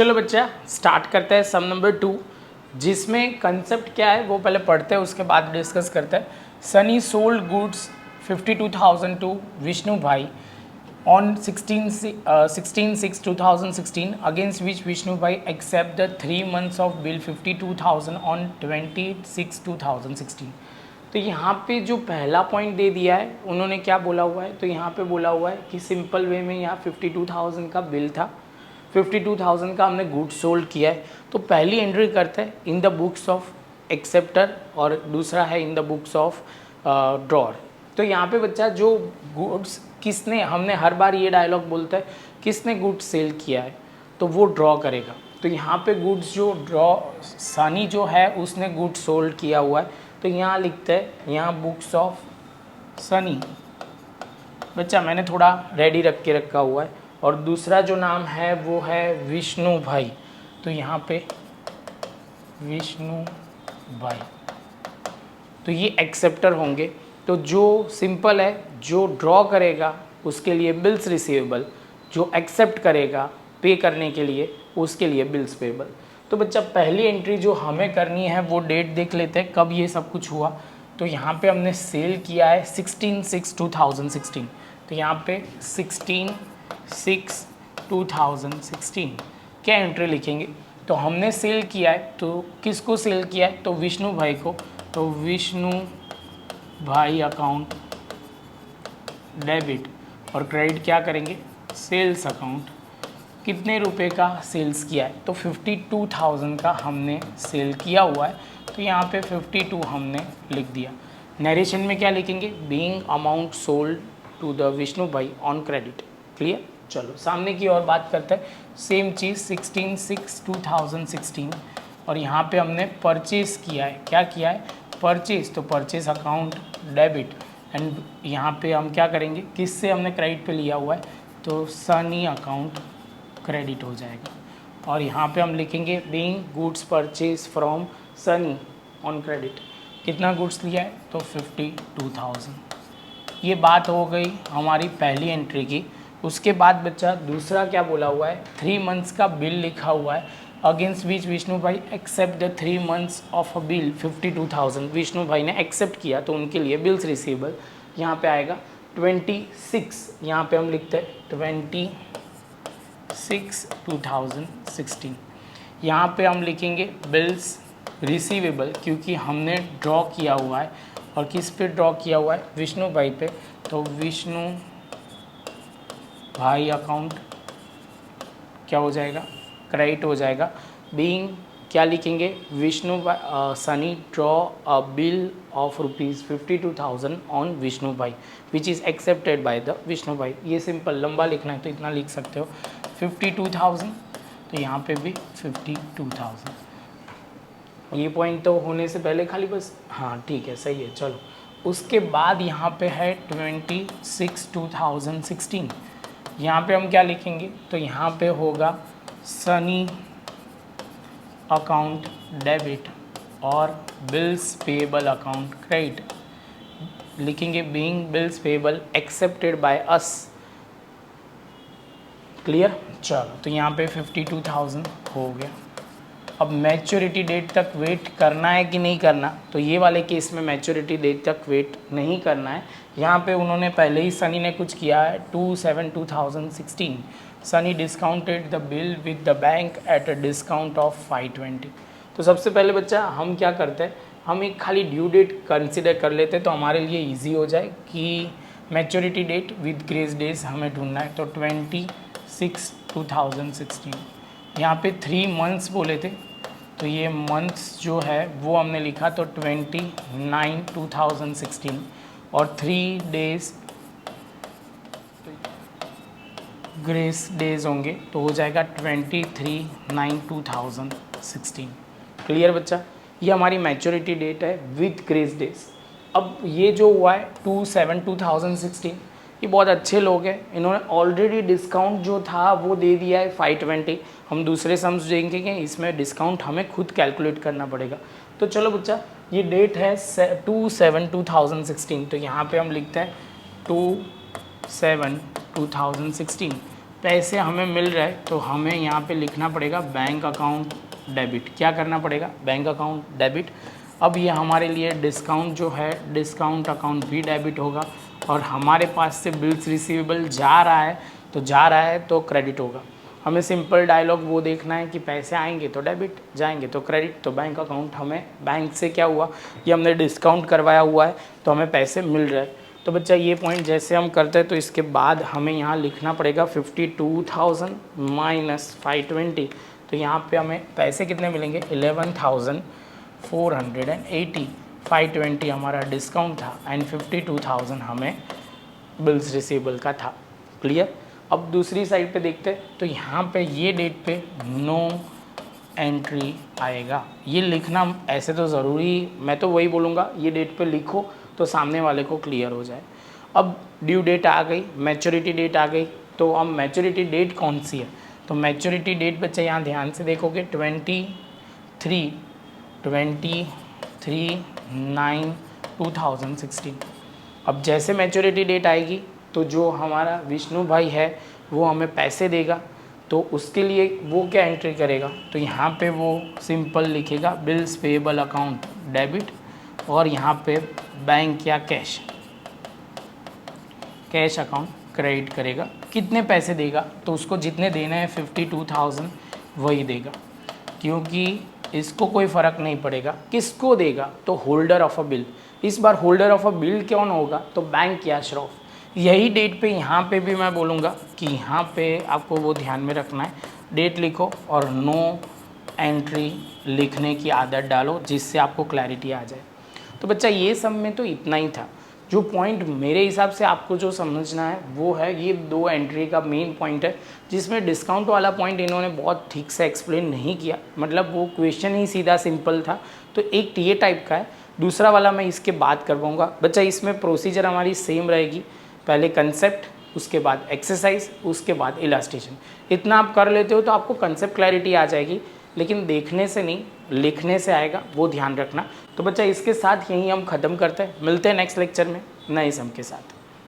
चलो बच्चा स्टार्ट करते हैं सम नंबर 2, जिसमें कंसेप्ट क्या है वो पहले पढ़ते हैं, उसके बाद डिस्कस करते हैं। Sunny sold goods 52,000 to Vishnu bhai on 16/6/2016 against which Vishnu bhai accept the 3 months of bill 52,000 on 20/6/2016। तो यहाँ पे जो पहला पॉइंट दे दिया है उन्होंने क्या बोला हुआ है, तो यहाँ पे बोला हुआ है कि सिंपल वे में यहाँ 52,000 का बिल था, 52,000 का हमने गुड्स सोल्ड किया है। तो पहली एंट्री करते हैं in the books of acceptor और दूसरा है in the books of drawer. तो यहाँ पे बच्चा जो गुड्स किसने, हमने हर बार ये डायलॉग बोलता है किसने गुड्स सेल किया है तो वो ड्रॉ करेगा। तो यहाँ पे गुड्स जो ड्रॉ सनी जो है उसने गुड्स सोल्ड किया हुआ है, तो यहाँ लिखते हैं यहाँ बुक्स ऑफ सनी। बच्चा मैंने थोड़ा रेडी रख के रखा हुआ है। और दूसरा जो नाम है वो है विष्णु भाई, तो यहाँ पे विष्णु भाई, तो ये एक्सेप्टर होंगे। तो जो सिंपल है जो ड्रॉ करेगा उसके लिए बिल्स रिसीवेबल, जो एक्सेप्ट करेगा पे करने के लिए उसके लिए बिल्स पेबल। तो बच्चा पहली एंट्री जो हमें करनी है वो डेट देख लेते हैं कब ये सब कुछ हुआ। तो यहाँ पे हमने सेल किया है 16/6/2016, तो यहाँ पे 16/6/2016 क्या एंट्री लिखेंगे। तो हमने सेल किया है, तो किसको सेल किया है, तो विष्णु भाई को। तो विष्णु भाई अकाउंट डेबिट और क्रेडिट क्या करेंगे, सेल्स अकाउंट। कितने रुपए का सेल्स किया है, तो 52,000 का हमने सेल किया हुआ है, तो यहाँ पे 52 हमने लिख दिया। नरेशन में क्या लिखेंगे, being amount sold to the Vishnu bhai on credit. Clear. चलो सामने की ओर बात करते हैं। सेम चीज़ 16/6/2016 और यहाँ पे हमने परचेज़ किया है, क्या किया है, परचेज़। तो परचेज़ अकाउंट डेबिट एंड यहाँ पे हम क्या करेंगे, किससे हमने क्रेडिट पे लिया हुआ है, तो सनी अकाउंट क्रेडिट हो जाएगा। और यहाँ पे हम लिखेंगे being goods purchase from Sunny on credit. कितना गुड्स लिया है, तो 52,000। ये बात हो गई हमारी पहली एंट्री की। उसके बाद बच्चा दूसरा क्या बोला हुआ है, 3 months का बिल लिखा हुआ है against which Vishnu bhai accept the 3 months of a bill 52,000। Vishnu bhai ने एक्सेप्ट किया तो उनके लिए बिल्स रिसीवेबल यहाँ पे आएगा 26। यहाँ पे हम लिखते हैं 26/6/2016। यहाँ पे हम लिखेंगे बिल्स रिसीवेबल क्योंकि हमने ड्रॉ किया हुआ है। और किस पे ड्रॉ किया हुआ है, विष्णु भाई पे। तो विष्णु भाई अकाउंट क्या हो जाएगा, क्रेडिट हो जाएगा। बीइंग क्या लिखेंगे, Vishnu Sunny draw a bill of ₹52,000 on Vishnu bhai which is accepted by the Vishnu bhai. ये सिंपल, लंबा लिखना है तो इतना लिख सकते हो 52,000, तो यहाँ पे भी 52,000। ये पॉइंट तो होने से पहले खाली बस, हाँ ठीक है सही है। चलो उसके बाद यहाँ पे है 26/2016। यहाँ पे हम क्या लिखेंगे, तो यहाँ पे होगा सनी अकाउंट डेबिट और बिल्स पेएबल अकाउंट क्रेडिट। लिखेंगे being bills payable accepted by us. Clear. चलो तो यहाँ पे 52,000 हो गया। अब मैच्योरिटी डेट तक वेट करना है कि नहीं करना, तो ये वाले केस में मैच्योरिटी डेट तक वेट नहीं करना है। यहाँ पे उन्होंने पहले ही सनी ने कुछ किया है 2/7/2016 Sunny discounted the bill with the bank at a discount of 520। तो सबसे पहले बच्चा हम क्या करते हैं, हम एक खाली ड्यू डेट कंसिडर कर लेते हैं तो हमारे लिए ईजी हो जाए कि maturity date with grace days हमें ढूंढना है। तो 26/6/2016 यहाँ पे 3 months बोले थे, तो ये मंथ्स जो है वो हमने लिखा तो 29/2016 और 3 days ग्रेस डेज होंगे तो हो जाएगा 23/9/2016। क्लियर बच्चा, ये हमारी मैच्योरिटी डेट है विद ग्रेस डेज। अब ये जो हुआ है 2/7/2016, ये बहुत अच्छे लोग हैं, इन्होंने ऑलरेडी डिस्काउंट जो था वो दे दिया है 520। हम दूसरे सम्स देखेंगे, इसमें डिस्काउंट हमें खुद कैलकुलेट करना पड़ेगा। तो चलो बच्चा ये डेट है 2/7/2016, तो यहाँ पे हम लिखते हैं 2/7/2016 पैसे हमें मिल रहे हैं तो हमें यहाँ पे लिखना पड़ेगा बैंक अकाउंट डेबिट। क्या करना पड़ेगा? Bank account debit. अब ये हमारे लिए डिस्काउंट जो है, डिस्काउंट अकाउंट भी डेबिट होगा, और हमारे पास से बिल्स रिसीवेबल जा रहा है तो क्रेडिट होगा। हमें सिंपल डायलॉग वो देखना है कि पैसे आएंगे तो डेबिट, जाएंगे तो क्रेडिट। तो बैंक अकाउंट, हमें बैंक से क्या हुआ, ये हमने डिस्काउंट करवाया हुआ है तो हमें पैसे मिल रहे हैं। तो बच्चा ये पॉइंट जैसे हम करते हैं तो इसके बाद हमें यहाँ लिखना पड़ेगा 52,000 माइनस 520। तो यहाँ पे हमें पैसे कितने मिलेंगे? 11,480। 520 हमारा डिस्काउंट था एंड 52,000 हमें बिल्स रिसीवेबल का था। क्लियर? अब दूसरी साइड पे देखते हैं तो यहाँ पे ये डेट पे नो एंट्री आएगा। ये लिखना ऐसे तो ज़रूरी, मैं तो वही बोलूँगा ये डेट पे लिखो तो सामने वाले को क्लियर हो जाए। अब ड्यू डेट आ गई, मैच्योरिटी डेट आ गई, तो अब मैच्योरिटी डेट कौन सी है? तो मैच्योरिटी डेट बच्चे यहाँ ध्यान से देखोगे 23/9/2016। अब जैसे मैच्योरिटी डेट आएगी तो जो हमारा विष्णु भाई है वो हमें पैसे देगा, तो उसके लिए वो क्या एंट्री करेगा? तो यहाँ पे वो सिंपल लिखेगा बिल्स पेएबल अकाउंट डेबिट, और यहाँ पे बैंक या कैश अकाउंट क्रेडिट करेगा। कितने पैसे देगा? तो उसको जितने देने हैं 52,000 वही देगा, क्योंकि इसको कोई फ़र्क नहीं पड़ेगा किसको देगा, तो होल्डर ऑफ अ बिल। इस बार होल्डर ऑफ अ बिल कौन होगा? तो बैंक या श्रॉफ। यही डेट पे यहाँ पे भी मैं बोलूँगा कि यहाँ पे आपको वो ध्यान में रखना है, डेट लिखो और नो एंट्री लिखने की आदत डालो, जिससे आपको क्लैरिटी आ जाए। तो बच्चा ये सब में तो इतना ही था। जो पॉइंट मेरे हिसाब से आपको जो समझना है वो है ये 2 एंट्री का मेन पॉइंट है, जिसमें डिस्काउंट वाला पॉइंट इन्होंने बहुत ठीक से एक्सप्लेन नहीं किया, मतलब वो क्वेश्चन ही सीधा सिंपल था। तो एक ये टाइप का है, दूसरा वाला मैं इसके बाद कर पाऊँगा। बच्चा इसमें प्रोसीजर हमारी सेम रहेगी, पहले कंसेप्ट, उसके बाद एक्सरसाइज, उसके बाद इलास्ट्रेशन। इतना आप कर लेते हो तो आपको कंसेप्ट क्लैरिटी आ जाएगी, लेकिन देखने से नहीं लिखने से आएगा, वो ध्यान रखना। तो बच्चा इसके साथ यहीं हम ख़त्म करते हैं, मिलते हैं नेक्स्ट लेक्चर में नए सम के साथ।